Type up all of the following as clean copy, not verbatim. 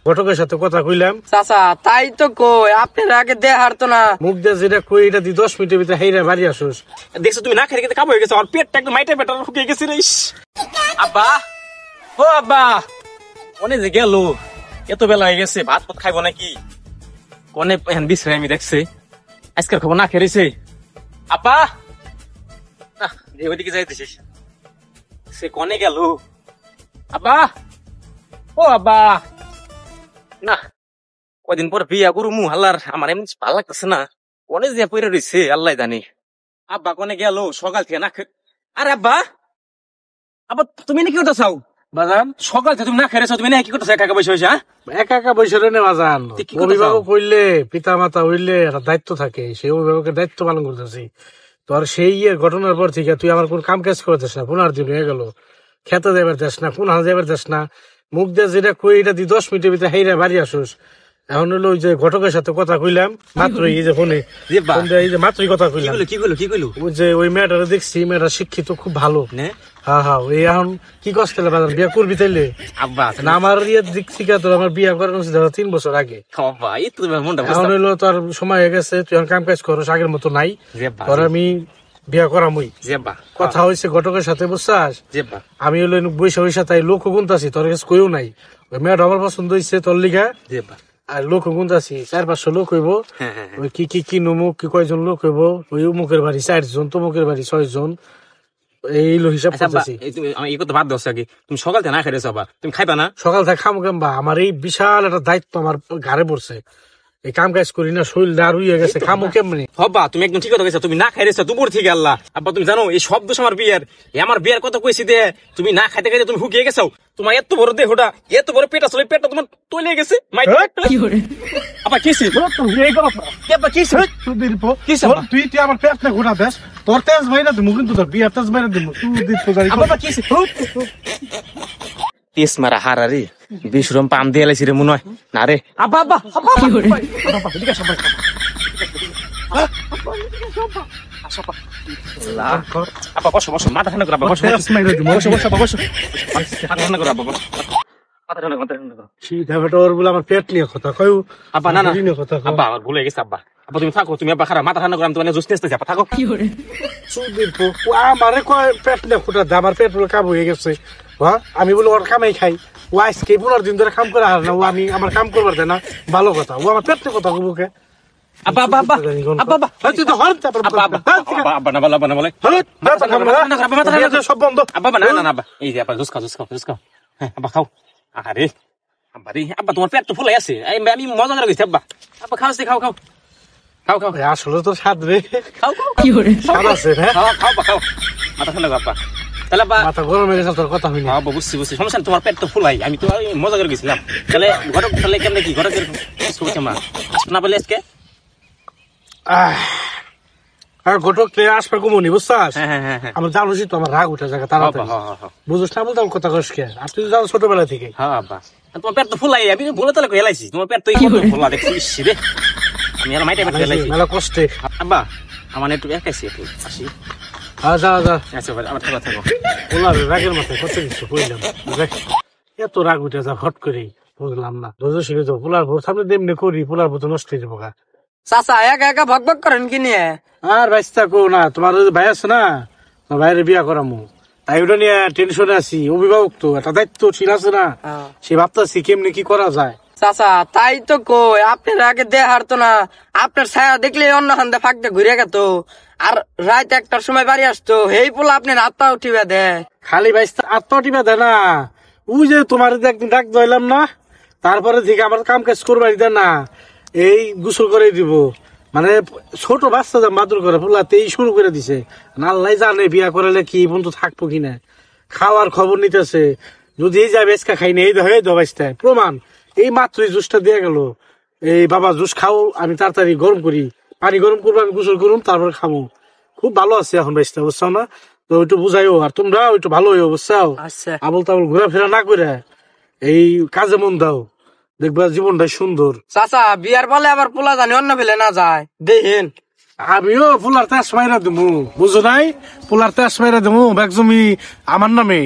ঘটকের সাথে কথা কইলাম চাচা তাই তো কই আপনার আগে দেহার তো না মুখ দিয়ে যেটা কই এটা দি 10 মিনিটের ভিতরে হেইরা বাড়ি আসোস। দেখছো তুমি না খেয়ে কিন্তু কাবু হয়ে গেছে, আর পেটটা একদম মাইটা পেটা শুকিয়ে গেছে রে। আব্বা ও আব্বা, অনেক যে গেল, এত বেলা হয়ে গেছে, ভাত ভাত খাইবো নাকি? কনে বিশ্রাই আমি দেখছি আজকের খবর না খেয়েছে। আব্বা ওইদিকে যাইতেছিস, সে কনে গেল? আব্বা ও আব্বা, না কদিন পর বিয়া করু মু হাল্লার, আমার এমনি ভালো লাগতেছে না, কনে যে পড়ে রয়েছে আল্লাহ জানি। আব্বা কনে গেল সকাল থেকে না আরে আব্বা, আব্বা তুমি না কি করতে চাও? বাজান সকাল থেকে তুমি না খেয়েছো, তুমি না কি করতেছো একা একা বসে হয়েছে? একা একা বসে রে বাজান, অভিভাবক হইলে পিতা মাতা হইলে একটা দায়িত্ব থাকে, সেই অভিভাবকের দায়িত্ব পালন করতেছি। তোর সেই ঘটনার পর থেকে তুই আমার কোন কাম কাজ করতেছ না, 15 দিন হয়ে গেল, খেতে যাবার যাস না, কোন হাল যাবার যাস না, মুখ দিয়ে যেটা কই এটা দি 10 মিনিটের ভিতরে হেইরা বাড়ি আসোস। এখন হলো ওই যে ঘটকের সাথে কথা কইলাম মাত্র, এই যে ফোনে এই যে মাত্রই কথা কইলাম। কি কইলো? ওই যে ওই মেয়েটারে দেখছি, মেয়েটা শিক্ষিত খুব ভালো। হ্যাঁ হ্যাঁ, ওই এখন কি করতে বাজার বিয়া করবি তাইলে? আব্বা না আমার ইয়ের দিক থেকে তোর আমার বিয়া করানো উচিত 3 বছর আগে। এখন হইলো তোর সময় হয়ে গেছে, তুই এখন কাম কাজ করস, আগের মতো নাই। তোর আমি বিয়া করামই, কথা হয়েছে ঘটকের সাথে, বুঝছাস? আমি হলো বৈশা বৈশা তাই লোক গুনতাছি, তোর কাছে কইও নাই। ওই মেয়েটা আমার পছন্দ হয়েছে তোর লিগা, আর লোক গুনতাছি 4-500 লোক হইব। ওই কি নমুক কি কয়জন লোক হইব, ওই উমুকের বাড়ি 4 জন, তমুকের বাড়ি 6 জন, এই লো হিসাব করতেছি। আমি এই কথা বাদ দাও আগে, তুমি সকাল থেকে না খাইছো, আবার তুমি খাইবা না? সকাল থেকে খামো কেমবা, আমার এই বিশাল একটা দায়িত্ব আমার ঘাড়ে পড়ছে, এই কাম কাজ করি না, শরীর দাঁড় হয়ে গেছে, খামো কেমনি? হবা তুমি একদম ঠিক কথা কইছো, তুমি না খাইছো দুপুর থেকে আল্লাহ। আব্বা তুমি জানো এই সব দোষ আমার বিয়ের, আমার বিয়ের কথা কইছি দে, তুমি না খাইতে খাইতে তুমি হুকিয়ে গেছো, তোমার এত বড় দেহটা, এত বড় পেট আসলে, পেটটা তোমার তলে গেছে। আবার কিসি তুই আমার পেট না ঘোরা দেশ, তোর তেজ বাইরা দিমু, কিন্তু তোর বিয়ার তেজ বাইরা দিমু। তেজ মারা হারারে বিশরম পাম দিয়ে লাইছি রে মনে হয় না রে। আব্বা আব্বা আব্বা আব্বা বসো বসো, মাথা ঠান্ডা করো আব্বা, বসো বসো বসো বসো বসো, মাথা ঠান্ডা করো আব্বা, বসো মাথা ঠান্ডা করো। আমার পেট নিয়ে কথা কয় আব্বা, না না আব্বা আমার ভুলে গেছে আব্বা। আব্বা তুমি থাকো, তুমি আব্বা খারাপ মাথা ঠান্ডা করো, আমি তোমার জুস নিয়ে আসতেছি, আব্বা থাকো। আমারে কয় পেট নিয়ে খুঁটা, আমার পেট পুরো কাম হয়ে গেছে। আমি বলে ওর কামাই খাই, ও আজকে 15 দিন ধরে কাম করে আর না, ও আমি আমার কাম করবার দেয় না, ভালো কথা, ও আমার পেট নিয়ে কথা বলবো। আব্বা আব্বা আব্বা আব্বা তুই তো হর চাপড় আব্বা না বলে, আব্বা না বলে, সব বন্ধ। আব্বা না না আব্বা, এই যে আব্বা জুস খাও জুস খাও জুস খাও, হ্যাঁ আব্বা খাও। আরে আব্বা রে, আব্বা তোমার পেট তো ফুলে আছে, আমি মজা করে গেছি আব্বা। আব্বা খাও খাও খাও খাও খাও, আসলে তো স্বাদ রে, খাও খাও স্বাদ আছে, খাও খাও খাও, মাথা ঠান্ডা আব্বা। তাহলে আব্বা মাথা গরম হয়ে গেছে, তোর কথা হইনি। আব্বা বুঝছি বুঝছি, সমস্যা তোমার পেট তো ফুলাই, আমি তো মজা করে গেছিলাম। তাহলে ঘটক তাহলে কেমনে কি ঘটকের মা আসবে না বলে আজকে? ঘটক আসবার কমনি, বুঝছাস? আমার জানো তো আমার রাগ উঠে জায়গা তাড়াতাড়ি, বুঝছ না? বলতে কথা কস কে, আর তুই জানো ছোটবেলা থেকে। হ্যাঁ আব্বা, তোমার পেট তো ফুলাই, আমি বলে তাহলে এলাইছি তোমার পেট তো ফুলা দেখছি রে, আমি আর মাইটা পেট এলাইছি মেলা কষ্টে। আব্বা আমার একটু একাইছি, একটু আসি। যা যা, আচ্ছা আমার থাকো থাকো। ওনার রাগের মাথায় কত কিছু কইলাম, এত রাগ উঠে যা হট করে, বুঝলাম না। ধৈর্য শিখে তো পোলার ভোর সামনে দেমনি করি, পোলার ভোর তো নষ্ট হয়ে যাবো। চাচা একা একা ভক ভক করেন কি নিয়ে? আর বাইস্তা কো না, তোমার ভাই আছে না, ভাইয়ের বিয়া করামু, তাই ওটা নিয়ে টেনশনে আছি। অভিভাবক তো একটা দায়িত্বশীল আছে না, সে ভাবতেছি কেমনি কি করা যায়। চাচা তাই তো কই আপনার আগে দেহার তো না, আপনার ছায়া দেখলে অন্য হান্দে ফাঁকতে ঘুরে গেত, আর রাত 1টার সময় বাড়ি আসতো, এই পোলা আপনার আত্মা উঠিবে দে। খালি বাইস্তা আত্মা উঠিবে দে না, ওই যে তোমার একদিন ডাক দইলাম না, তারপরে থেকে আমার কাম কাজ করবার দেয় না, এই গোসল করে দিব, মানে ছোট বাচ্চা যা মাদুর করে পোলাতেই শুরু করে দিছে। আল্লাহ জানে বিয়া করালে কি বন্ধু থাকবো কিনা, খাওয়ার খবর নিতেছে, যদি এই যাবে এসকা খাই না, এই হয়ে দাও বাইস্তায় প্রমাণ। এই মাত্রই জুসটা দিয়ে গেল, এই বাবা জুস খাও, আমি তাড়াতাড়ি গরম করি, পানি গরম করবো, আমি গোসল করুম, তারপর খাবো। খুব ভালো আছে এখন বাইস্তা, বুঝছাও না? তো ওইটু বুঝাইও, আর তোমরা ওইটু ভালো হইও, বুঝছাও? আবল তাবল ঘোরাফেরা না করে এই কাজে মন দাও, দেখবা জীবনটা সুন্দর। চাচা বিয়ার বলে আবার পোলা জানি অন্য ফেলে না যায়, দেখেন আমিও পোলার তেজ মাইরা দেবো, বুঝো নাই? পোলার তেজ মাইরা দেবো, ব্যাগ জমি আমার নামে।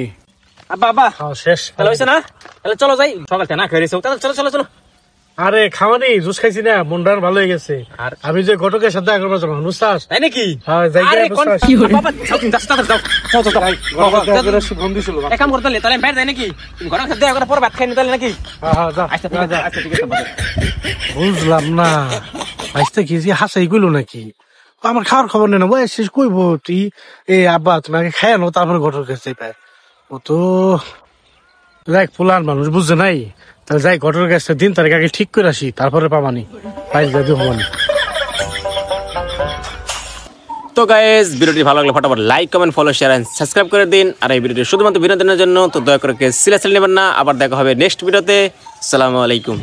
আব্বা আব্বা শেষ। তাহলে হয়েছে না? তাহলে চলো যাই, সকাল থেকে না খেয়ে রয়েছে। তাহলে চলো চলো চলো। আরে খাওয়ানি জুস খাইছি না, মনটা ভালো হয়ে গেছে। আর আমি যে ঘটকের সাথে একবার যাবো, বুঝছাস? তাই নাকি? হ্যাঁ, যাই আরে গিয়ে কোন বুঝছাস? বাবা যাও তুমি যাও যাও যাও যাও ভাই, ঘটকের একবারে শুভম দিছিল। এক কাম করতে তাহলে আমি বাইরে যাই নাকি? তুমি ঘরের সাথে দেখা করে পরে ভাত খাই নি তাহলে নাকি? হ্যাঁ, হ্যাঁ, যা, আচ্ছা ঠিক যা, আছে, যা। আচ্ছা ঠিক আছে বাবা। বুঝলাম না, ভাইস্তা কি যে হাসাই কইলো নাকি? ও আমার খাওয়ার খবর নেই না, ওই শেষ কইবো তুই এ আব্বা তুমি আগে খাই আনো, তারপরে ঘটক কাছে পায়। ও তো যাই পোলার মানুষ, বুঝছে নাই? তাহলে যাই ঘটক কাছে দিন তারিখ আগে ঠিক করে আসি, তারপরে পাবানি পাইল যাতে হবানি। তো গাইস, ভিডিওটি ভালো লাগলে ফটাফট like comment follow share and subscribe করে দিন। আর এই ভিডিওটি শুধুমাত্র বিনোদনের জন্য, তো দয়া করে সিরিয়াসলি নেবেন না। আবার দেখা হবে নেক্সট ভিডিওতে। আসসালামু আলাইকুম।